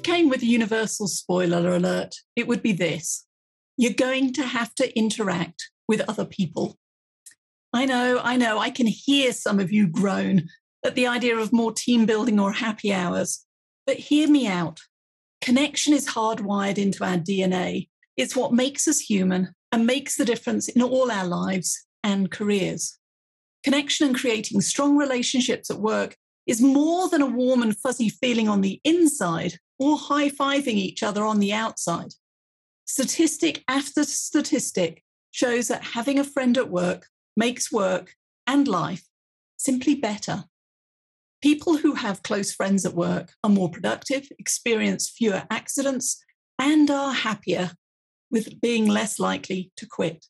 came with a universal spoiler alert, it would be this: you're going to have to interact with other people. I know, I can hear some of you groan at the idea of more team building or happy hours, but hear me out. Connection is hardwired into our DNA. It's what makes us human and makes the difference in all our lives and careers. Connection and creating strong relationships at work is more than a warm and fuzzy feeling on the inside or high-fiving each other on the outside. Statistic after statistic shows that having a friend at work makes work and life simply better. People who have close friends at work are more productive, experience fewer accidents, and are happier, with being less likely to quit.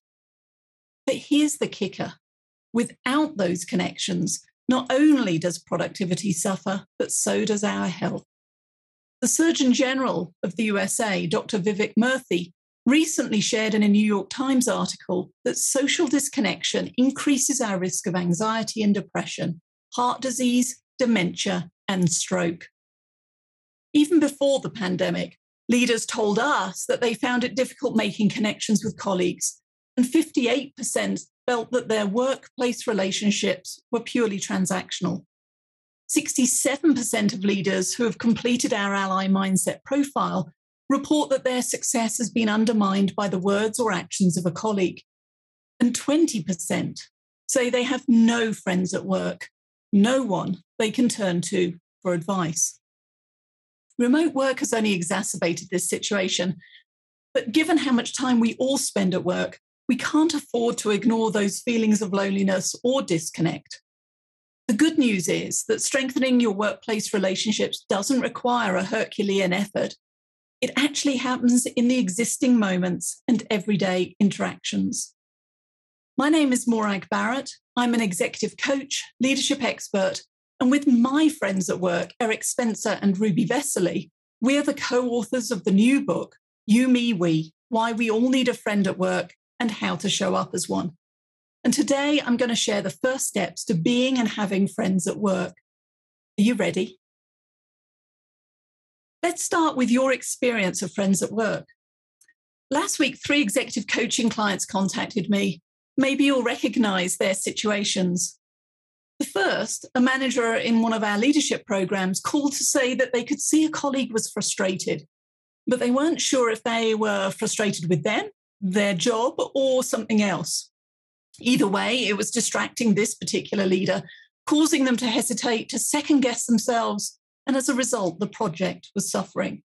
But here's the kicker. Without those connections, not only does productivity suffer, but so does our health. The Surgeon General of the USA, Dr. Vivek Murthy, recently shared in a New York Times article that social disconnection increases our risk of anxiety and depression, heart disease, dementia, and stroke. Even before the pandemic, leaders told us that they found it difficult making connections with colleagues, and 58% felt that their workplace relationships were purely transactional. 67% of leaders who have completed our ally mindset profile report that their success has been undermined by the words or actions of a colleague. And 20% say they have no friends at work, no one they can turn to for advice. Remote work has only exacerbated this situation, but given how much time we all spend at work, we can't afford to ignore those feelings of loneliness or disconnect. The good news is that strengthening your workplace relationships doesn't require a Herculean effort. It actually happens in the existing moments and everyday interactions. My name is Morag Barrett. I'm an executive coach, leadership expert, and with my friends at work, Eric Spencer and Ruby Vesely, we're the co-authors of the new book, You, Me, We, Why We All Need a Friend at Work and How to Show Up as One. And today I'm going to share the first steps to being and having friends at work. Are you ready? Let's start with your experience of friends at work. Last week, 3 executive coaching clients contacted me. Maybe you'll recognize their situations. The first, a manager in one of our leadership programs, called to say that they could see a colleague was frustrated, but they weren't sure if they were frustrated with them, their job, or something else. Either way, it was distracting this particular leader, causing them to hesitate, to second-guess themselves, and as a result, the project was suffering.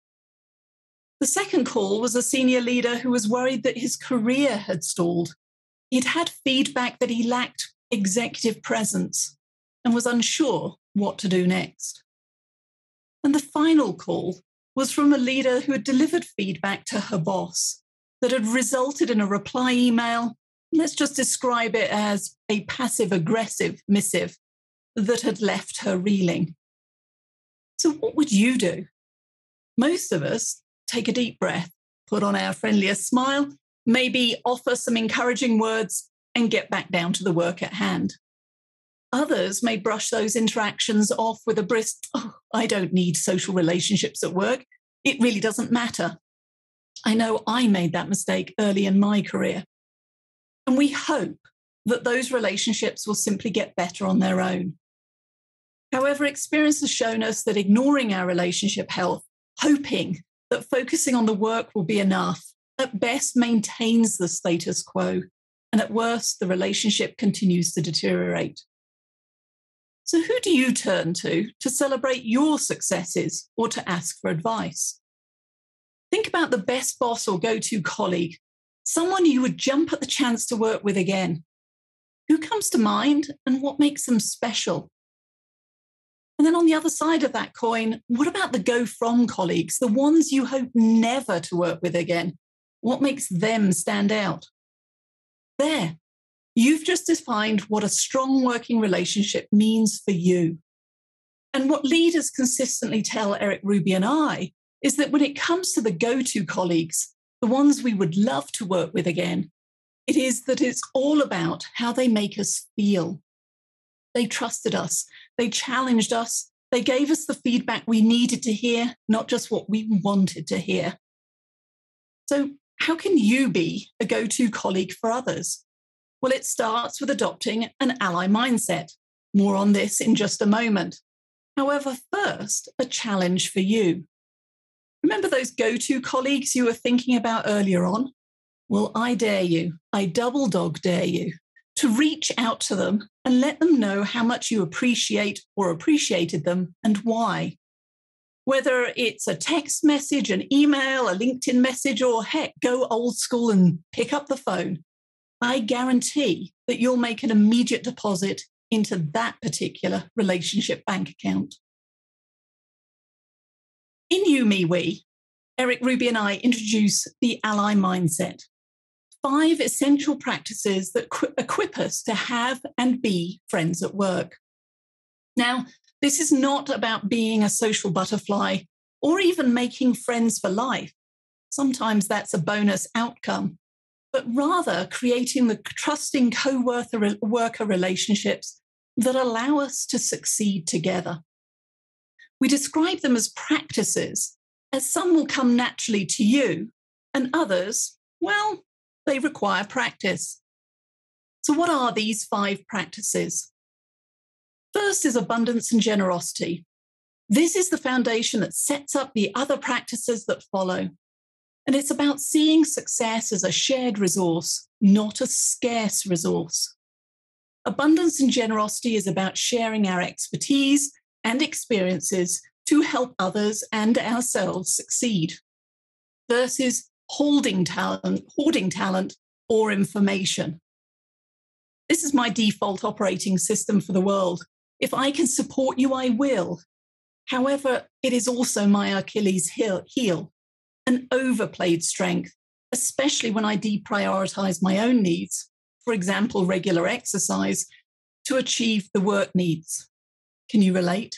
The second call was a senior leader who was worried that his career had stalled. He'd had feedback that he lacked executive presence and was unsure what to do next. And the final call was from a leader who had delivered feedback to her boss that had resulted in a reply email, let's just describe it as a passive-aggressive missive that had left her reeling. So what would you do? Most of us take a deep breath, put on our friendliest smile, maybe offer some encouraging words, and get back down to the work at hand. Others may brush those interactions off with a brisk, I don't need social relationships at work. It really doesn't matter. I know I made that mistake early in my career. And we hope that those relationships will simply get better on their own. However, experience has shown us that ignoring our relationship health, hoping that focusing on the work will be enough, at best maintains the status quo, and at worst, the relationship continues to deteriorate. So who do you turn to celebrate your successes or to ask for advice? Think about the best boss or go-to colleague, someone you would jump at the chance to work with again. Who comes to mind and what makes them special? And then on the other side of that coin, what about the go-from colleagues, the ones you hope never to work with again? What makes them stand out? There, you've just defined what a strong working relationship means for you. And what leaders consistently tell Eric, Ruby, and I is that when it comes to the go-to colleagues, the ones we would love to work with again, it is that it's all about how they make us feel. They trusted us, they challenged us, They gave us the feedback we needed to hear, not just what we wanted to hear. So how can you be a go-to colleague for others? Well, it starts with adopting an ally mindset. More on this in just a moment. However, first, a challenge for you. Remember those go-to colleagues you were thinking about earlier on? Well, I dare you, I double dog dare you, to reach out to them and let them know how much you appreciate or appreciated them and why. Whether it's a text message, an email, a LinkedIn message, or heck, go old school and pick up the phone, I guarantee that you'll make an immediate deposit into that particular relationship bank account. In You, Me, We, Eric, Ruby, and I introduce the ally mindset. 5 essential practices that equip us to have and be friends at work. Now, this is not about being a social butterfly or even making friends for life. Sometimes that's a bonus outcome, but rather creating the trusting co-worker relationships that allow us to succeed together. We describe them as practices, as some will come naturally to you, and others, well, they require practice. So what are these 5 practices? First is abundance and generosity. This is the foundation that sets up the other practices that follow. And it's about seeing success as a shared resource, not a scarce resource. Abundance and generosity is about sharing our expertise and experiences to help others and ourselves succeed, versus hoarding talent or information. This is my default operating system for the world. If I can support you, I will. However, it is also my Achilles heel, an overplayed strength, especially when I deprioritize my own needs, for example, regular exercise, to achieve the work needs. Can you relate?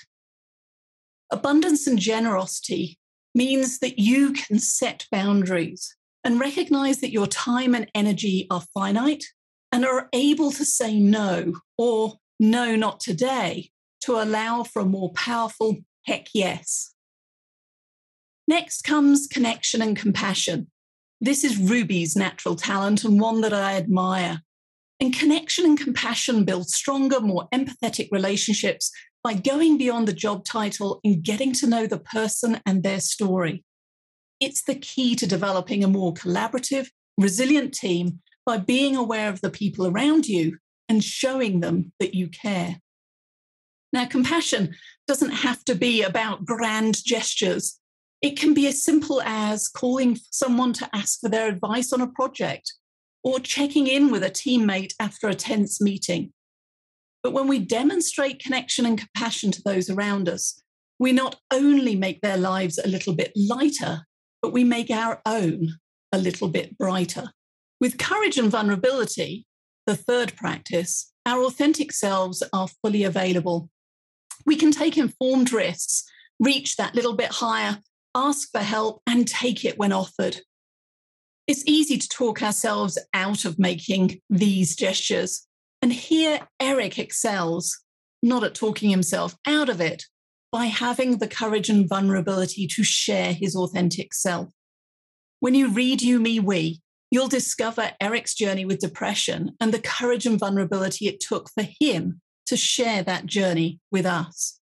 Abundance and generosity means that you can set boundaries and recognize that your time and energy are finite and are able to say no or no, not today, to allow for a more powerful heck yes. Next comes connection and compassion. This is Ruby's natural talent and one that I admire. And connection and compassion build stronger, more empathetic relationships by going beyond the job title and getting to know the person and their story. It's the key to developing a more collaborative, resilient team by being aware of the people around you and showing them that you care. Now, compassion doesn't have to be about grand gestures. It can be as simple as calling someone to ask for their advice on a project or checking in with a teammate after a tense meeting. But when we demonstrate connection and compassion to those around us, we not only make their lives a little bit lighter, but we make our own a little bit brighter. With courage and vulnerability, the third practice, our authentic selves are fully available. We can take informed risks, reach that little bit higher, ask for help, and take it when offered. It's easy to talk ourselves out of making these gestures. And here Eric excels, not at talking himself out of it, by having the courage and vulnerability to share his authentic self. When you read You, Me, We, you'll discover Eric's journey with depression and the courage and vulnerability it took for him to share that journey with us.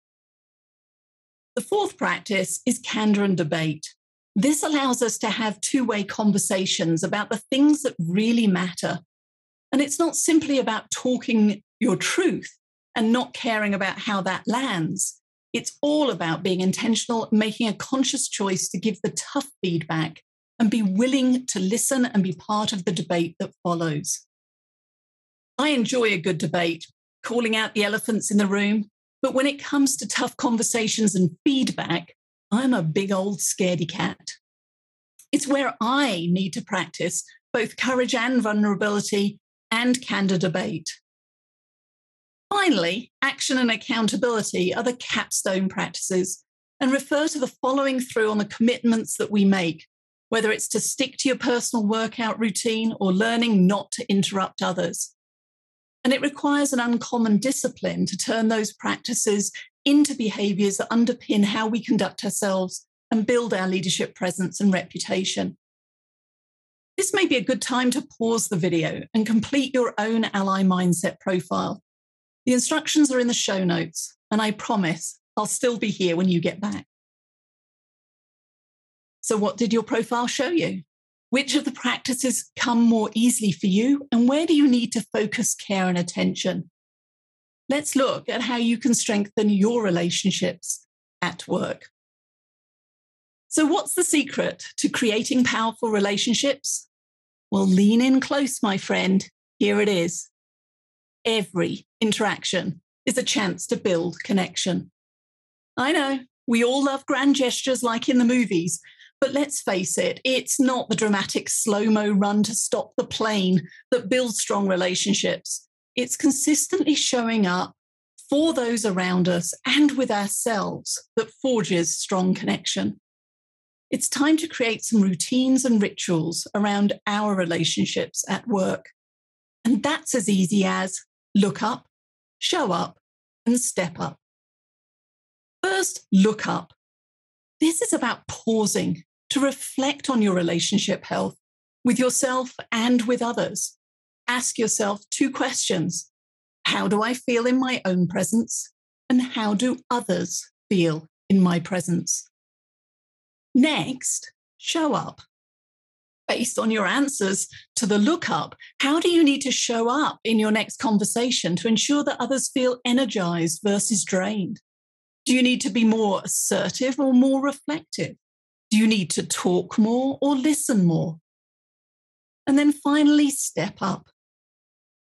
The fourth practice is Candor Debate. This allows us to have two-way conversations about the things that really matter. And it's not simply about talking your truth and not caring about how that lands. It's all about being intentional, making a conscious choice to give the tough feedback and be willing to listen and be part of the debate that follows. I enjoy a good debate, calling out the elephants in the room, but when it comes to tough conversations and feedback, I'm a big old scaredy cat. It's where I need to practice both courage and vulnerability and candor debate. Finally, action and accountability are the capstone practices and refer to the following through on the commitments that we make, whether it's to stick to your personal workout routine or learning not to interrupt others. And it requires an uncommon discipline to turn those practices into behaviors that underpin how we conduct ourselves and build our leadership presence and reputation. This may be a good time to pause the video and complete your own ally mindset profile. The instructions are in the show notes, and I promise I'll still be here when you get back. So what did your profile show you? Which of the practices come more easily for you, and where do you need to focus care and attention? Let's look at how you can strengthen your relationships at work. So what's the secret to creating powerful relationships? Well, lean in close, my friend. Here it is. Every interaction is a chance to build connection. I know, we all love grand gestures like in the movies, but let's face it, it's not the dramatic slow-mo run to stop the plane that builds strong relationships. It's consistently showing up for those around us and with ourselves that forges strong connection. It's time to create some routines and rituals around our relationships at work. And that's as easy as look up, show up, and step up. First, look up. This is about pausing to reflect on your relationship health with yourself and with others. Ask yourself 2 questions. How do I feel in my own presence? And how do others feel in my presence? Next, show up. Based on your answers to the look up, how do you need to show up in your next conversation to ensure that others feel energized versus drained? Do you need to be more assertive or more reflective? Do you need to talk more or listen more? And then finally, step up.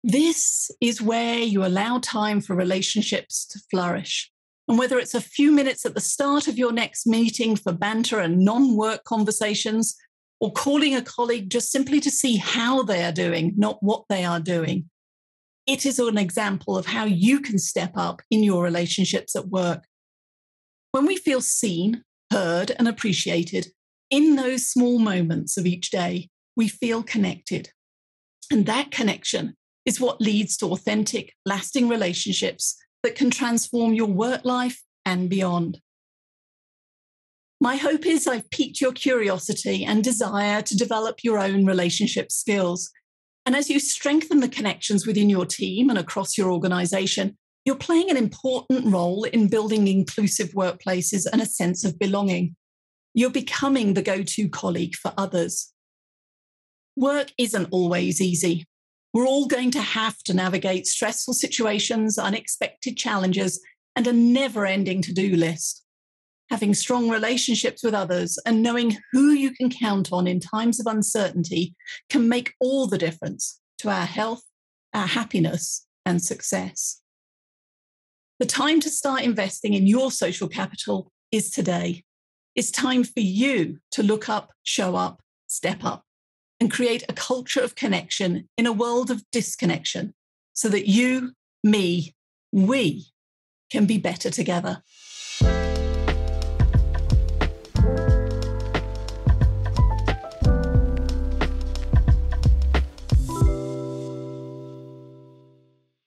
This is where you allow time for relationships to flourish. And whether it's a few minutes at the start of your next meeting for banter and non-work conversations, or calling a colleague just simply to see how they are doing, not what they are doing, it is an example of how you can step up in your relationships at work. When we feel seen, heard, and appreciated in those small moments of each day, we feel connected. And that connection is what leads to authentic, lasting relationships that can transform your work life and beyond. My hope is I've piqued your curiosity and desire to develop your own relationship skills. And as you strengthen the connections within your team and across your organization, you're playing an important role in building inclusive workplaces and a sense of belonging. You're becoming the go-to colleague for others. Work isn't always easy. We're all going to have to navigate stressful situations, unexpected challenges, and a never-ending to-do list. Having strong relationships with others and knowing who you can count on in times of uncertainty can make all the difference to our health, our happiness, and success. The time to start investing in your social capital is today. It's time for you to look up, show up, step up, and create a culture of connection in a world of disconnection so that you, me, we can be better together.